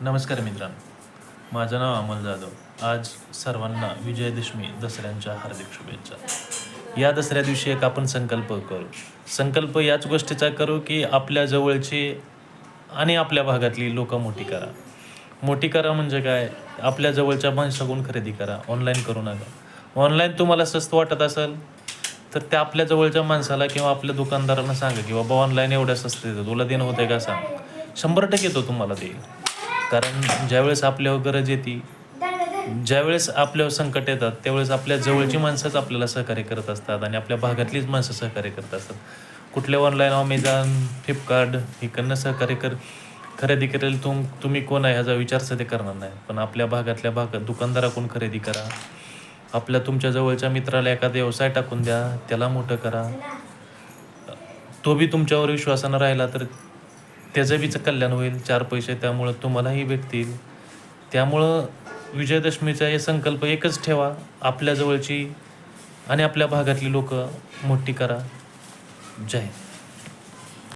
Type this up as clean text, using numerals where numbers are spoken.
नमस्कार मित्रांनो, माझं नाव अमोल जाधव. आज सर्वांना विजयादशमी दसऱ्यांच्या हार्दिक शुभेच्छा. या दसऱ्या दिवशी एक आपण संकल्प करू. संकल्प याच गोष्टीचा करू की आपल्या जवळची आणि आपल्या भागातली लोकं मोठी करा. मोठी करा म्हणजे काय? आपल्या जवळच्या माणसाकडून खरेदी करा, ऑनलाईन करू नका. ऑनलाईन तुम्हाला स्वस्त वाटत असेल तर त्या आपल्या जवळच्या माणसाला किंवा आपल्या दुकानदारांना सांगा की बाबा ऑनलाईन एवढ्या स्वस्त देतं, तुला देणं होतं का सांग. 100% तो तुम्हाला देईल. कारण ज्यावेळेस आपल्यावर गरज येते, ज्यावेळेस आपल्यावर संकट येतात, त्यावेळेस आपल्या जवळची माणसंच आपल्याला सहकार्य करत असतात आणि आपल्या भागातलीच माणसं सहकार्य करत असतात. कुठल्या ऑनलाईन अमेझॉन, फ्लिपकार्ट इकडनं खरेदी करेल तुम्ही कोण आहे ह्याचा विचार सध्या करणार नाही. पण आपल्या भागात दुकानदाराकडून खरेदी करा. तुमच्या जवळच्या मित्राला एखादा व्यवसाय टाकून द्या, त्याला मोठं करा. तो बी तुमच्यावर विश्वासानं राहिला तर त्याचं बीच कल्याण होईल. 4 पैसे त्यामुळं तुम्हालाही भेटतील. त्यामुळं विजयादशमीचा हे संकल्प एकच ठेवा, आपल्या जवळची आणि आपल्या भागातली लोकं मोठी करा. जय हिंद.